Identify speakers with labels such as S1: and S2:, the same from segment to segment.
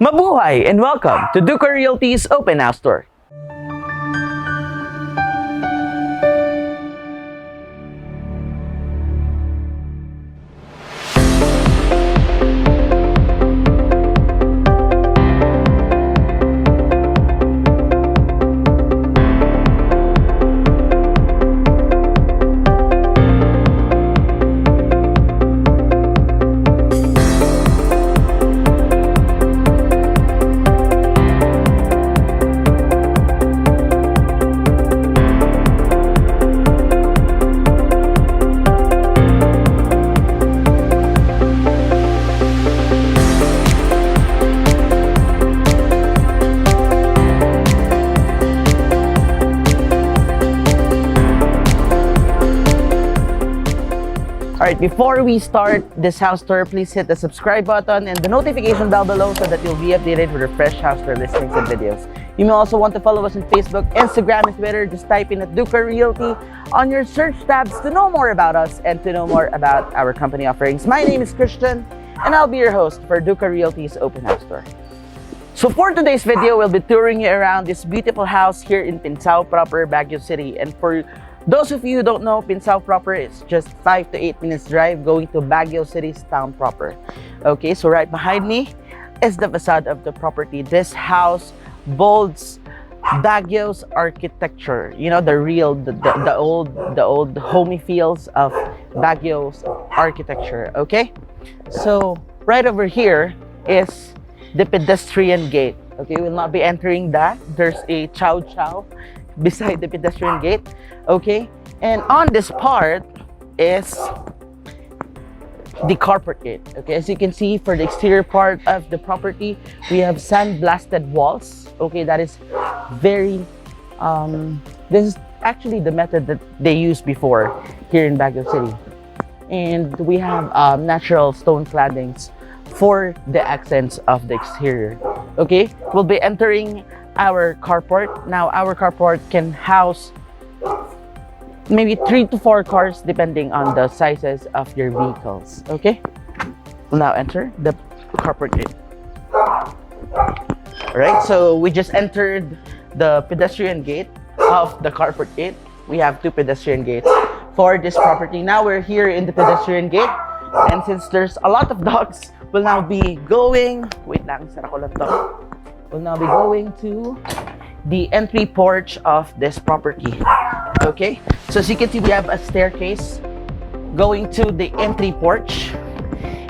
S1: Mabuhay and welcome to DUCA Realty's Open House Tour. Alright, before we start this house tour, please hit the subscribe button and the notification bell below so that you'll be updated with our fresh house tour listings and videos. You may also want to follow us on Facebook, Instagram, and Twitter. Just type in at DUCA Realty on your search tabs to know more about us and to know more about our company offerings. My name is Christian and I'll be your host for DUCA Realty's Open House Tour. So for today's video, we'll be touring you around this beautiful house here in Pinsao proper, Baguio City. And for those of you who don't know, Pinsao proper is just 5 to 8 minutes drive going to Baguio City's town proper. Okay, so right behind me is the facade of the property. This house bolds Baguio's architecture. You know, the old homey feels of Baguio's architecture. Okay, so right over here is the pedestrian gate. Okay, we'll not be entering that. There's a chow chow beside the pedestrian gate. Okay, and on this part is the carport gate. Okay, as you can see, for the exterior part of the property, we have sandblasted walls. Okay, that is very this is actually the method that they used before here in Baguio City. And we have natural stone claddings for the accents of the exterior. Okay, we'll be entering our carport. Now, our carport can house maybe 3 to 4 cars depending on the sizes of your vehicles. Okay, we'll now enter the carport gate. Alright, so we just entered the pedestrian gate of the carport gate. We have 2 pedestrian gates for this property. Now we're here in the pedestrian gate, and since there's a lot of dogs, we'll now be going, wait lang, sara ko lang to. We'll now be going to the entry porch of this property. Okay, so as you can see, we have a staircase going to the entry porch.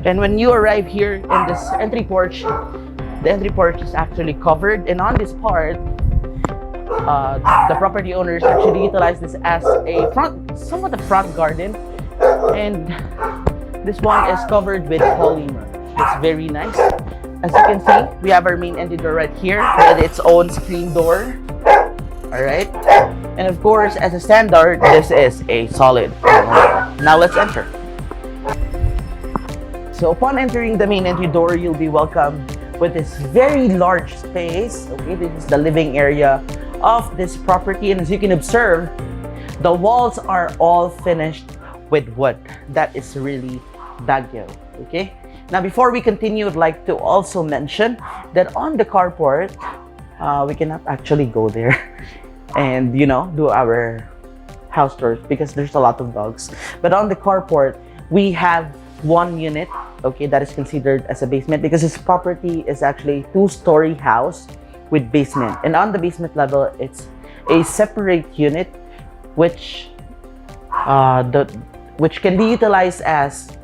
S1: And when you arrive here in this entry porch, the entry porch is actually covered. And on this part, the property owners actually utilize this as a somewhat a front garden. And this one is covered with polymer. It's very nice. As you can see, we have our main entry door right here with its own screen door. Alright, and of course, as a standard, this is a solid door. Now let's enter. So upon entering the main entry door, you'll be welcomed with this very large space. Okay, this is the living area of this property, and as you can observe, the walls are all finished with wood. That is really Baguio. Okay. Now, before we continue, I'd like to also mention that on the carport, we cannot actually go there and, you know, do our house tours because there's a lot of dogs. But on the carport, we have 1 unit, okay, that is considered as a basement because this property is actually a 2-story house with basement. And on the basement level, it's a separate unit which can be utilized as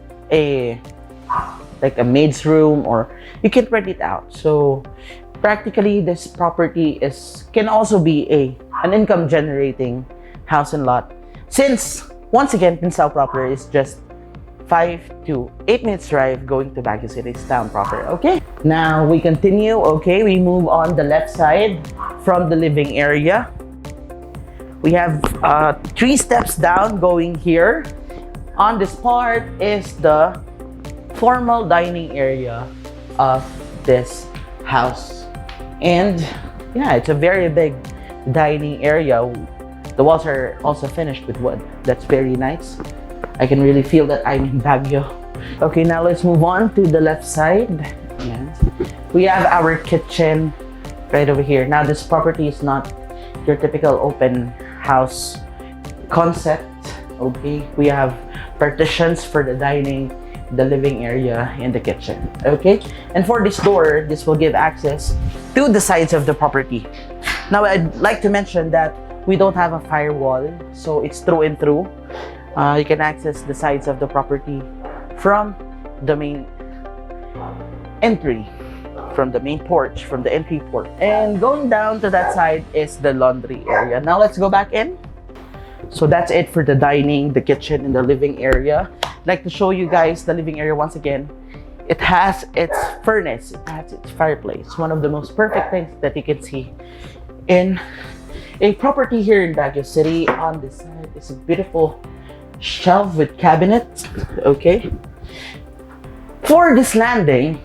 S1: like a maid's room, or you can rent it out. So practically, this property can also be an income generating house and lot, since once again Pinsao proper is just 5 to 8 minutes drive going to Baguio City's town proper. Okay, now we continue. Okay, we move on the left side from the living area. We have 3 steps down going here. On this part is the formal dining area of this house, and yeah, it's a very big dining area. The walls are also finished with wood. That's very nice. I can really feel that I'm in Baguio. Okay, now let's move on to the left side. Ayan. We have our kitchen right over here. Now this property is not your typical open house concept. Okay, we have partitions for the dining, the living area, and the kitchen. Okay, and for this door, this will give access to the sides of the property. Now I'd like to mention that we don't have a firewall, so it's through and through. You can access the sides of the property from the main entry, from the main porch, from the entry port. And going down to that side is the laundry area. Now let's go back in. So that's it for the dining, the kitchen, and the living area. I'd like to show you guys the living area once again. It has its furnace, it has its fireplace. One of the most perfect things that you can see in a property here in Baguio City. On this side is a beautiful shelf with cabinets. Okay. For this landing,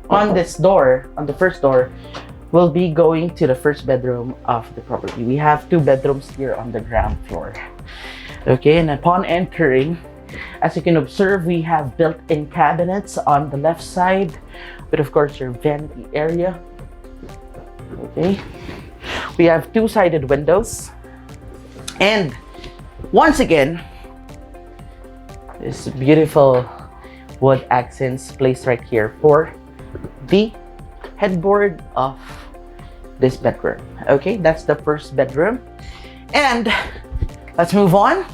S1: on this door, on the first door, we'll be going to the first bedroom of the property. We have 2 bedrooms here on the ground floor. Okay, and upon entering, as you can observe, we have built-in cabinets on the left side, with of course your vanity area. Okay, we have 2-sided windows, and once again, this beautiful wood accents placed right here for the headboard of this bedroom. Okay, that's the first bedroom. And let's move on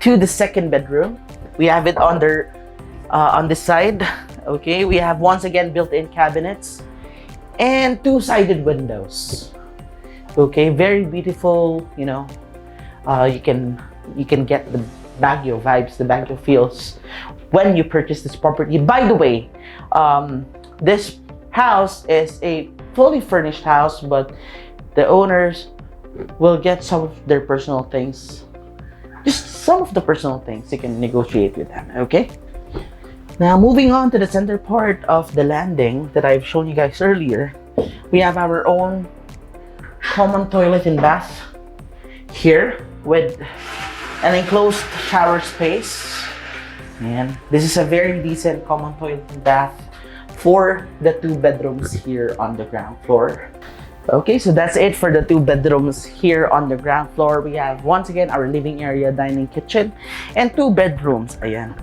S1: to the second bedroom. We have it on this side. Okay, we have once again built-in cabinets and 2-sided windows. Okay, very beautiful. You know, you can get the Baguio vibes, the Baguio feels when you purchase this property. By the way, this house is a fully furnished house, but the owners will get some of their personal things, just some of the personal things. You can negotiate with them. Okay, now moving on to the center part of the landing that I've shown you guys earlier, we have our own common toilet and bath here with an enclosed shower space. And this is a very decent common toilet and bath for the 2 bedrooms here on the ground floor. Okay, so that's it for the 2 bedrooms here on the ground floor. We have once again our living area, dining, kitchen, and 2 bedrooms. Ayan.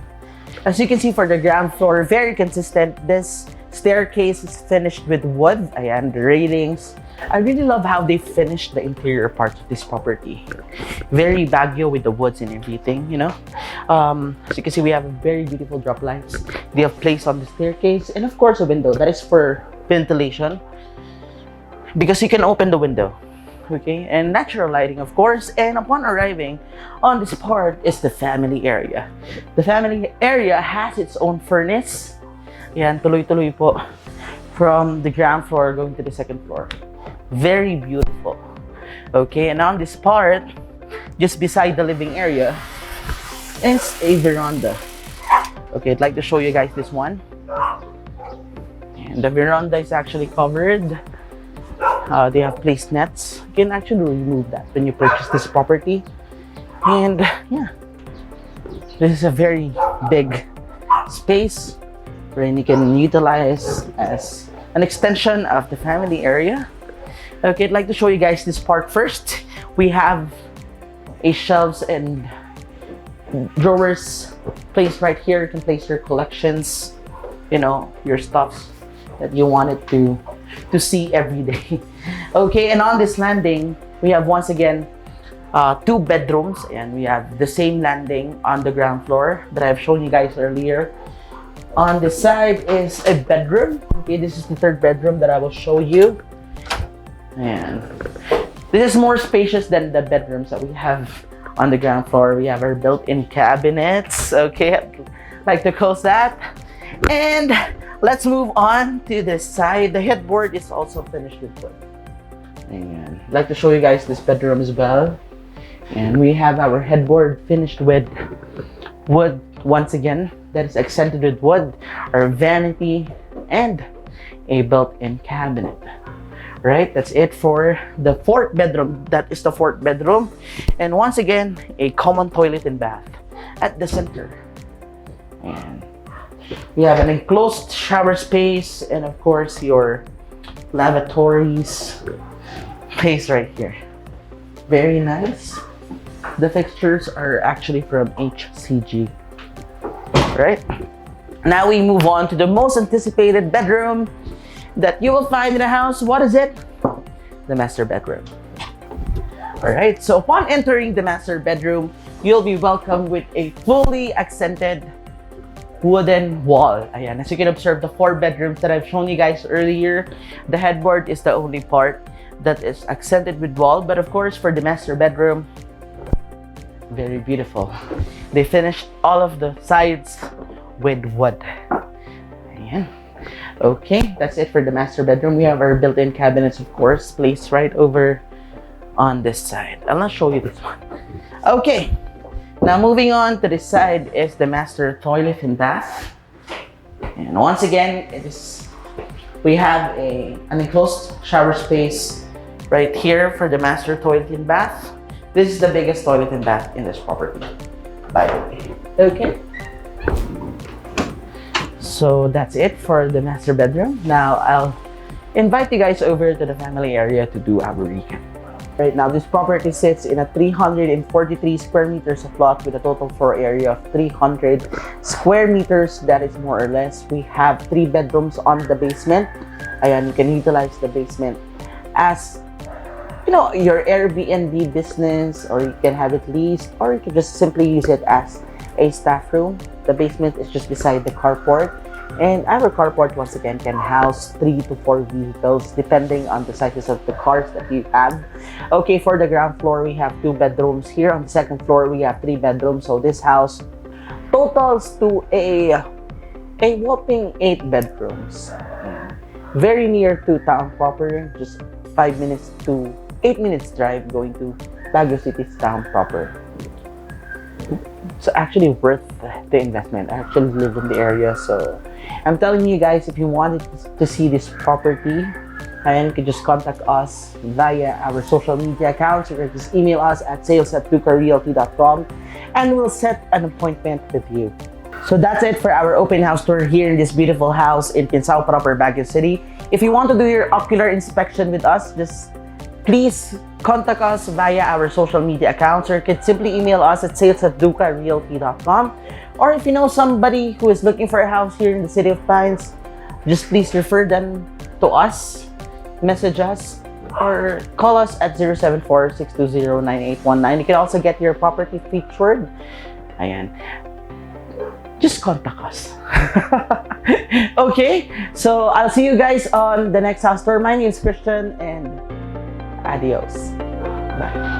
S1: As you can see for the ground floor, very consistent. This staircase is finished with wood. Ayan, the railings. I really love how they finished the interior parts of this property. Very Baguio with the woods and everything, you know. As you can see, we have very beautiful drop lights they have placed on the staircase, and of course a window that is for ventilation, because you can open the window. Okay, and natural lighting, of course. And upon arriving on this part is the family area. The family area has its own furnace. Yan, tuloy-tuloy po from the ground floor going to the second floor. Very beautiful. Okay, and on this part, just beside the living area, is a veranda. Okay, I'd like to show you guys this one. And the veranda is actually covered. They have placed nets. You can actually remove that when you purchase this property. And yeah, this is a very big space wherein you can utilize as an extension of the family area. Okay, I'd like to show you guys this part first. We have a shelves and drawers placed right here. You can place your collections, you know, your stuffs that you wanted to see every day. Okay, and on this landing, we have once again 2 bedrooms, and we have the same landing on the ground floor that I've shown you guys earlier. On this side is a bedroom. Okay, this is the 3rd bedroom that I will show you. And this is more spacious than the bedrooms that we have on the ground floor. We have our built-in cabinets. Okay, I'd like to close that. And let's move on to this side. The headboard is also finished with wood. And I'd like to show you guys this bedroom as well. And we have our headboard finished with wood once again. That is accented with wood, our vanity, and a built-in cabinet. Right, that's it for the 4th bedroom. That is the 4th bedroom. And once again, a common toilet and bath at the center. And We have an enclosed shower space and of course your lavatories space right here. Very nice. The fixtures are actually from HCG. Right? Now we move on to the most anticipated bedroom that you will find in a house. What is it? The master bedroom. Alright, so upon entering the master bedroom, you'll be welcomed with a fully accented wooden wall. Ayan, as you can observe, the 4 bedrooms that I've shown you guys earlier, the headboard is the only part that is accented with wall. But of course, for the master bedroom, very beautiful. They finished all of the sides with wood. Ayan. Okay, that's it for the master bedroom. We have our built-in cabinets, of course, placed right over on this side. I'll not show you this one. Okay, now moving on to this side is the master toilet and bath. And once again, we have an enclosed shower space right here for the master toilet and bath. This is the biggest toilet and bath in this property, by the way. Okay. So that's it for the master bedroom. Now I'll invite you guys over to the family area to do our recap. Right now, this property sits in a 343 square meters of lot with a total floor area of 300 square meters. That is more or less. We have 3 bedrooms on the basement. Ayan, you can utilize the basement as, you know, your Airbnb business, or you can have it leased, or you can just simply use it as a staff room. The basement is just beside the carport. And our carport, once again, can house 3 to 4 vehicles depending on the sizes of the cars that you have. Okay, for the ground floor, we have 2 bedrooms here. On the second floor, we have 3 bedrooms. So this house totals to a whopping 8 bedrooms. Very near to town proper, just 5 minutes to 8 minutes drive going to Baguio City's town proper. So actually worth the investment. I actually live in the area, so I'm telling you guys, if you wanted to see this property, you can just contact us via our social media accounts, or just email us at sales@ducarealty.com and we'll set an appointment with you. So that's it for our open house tour here in this beautiful house in Pinsao proper, Baguio City. If you want to do your ocular inspection with us, just please contact us via our social media accounts, or you can simply email us at sales@ducarealty.com. Or if you know somebody who is looking for a house here in the City of Pines, just please refer them to us, message us, or call us at 074-620-9819. You can also get your property featured. Ayan. Just contact us. Okay, so I'll see you guys on the next house tour. My name is Christian, and adios. Bye.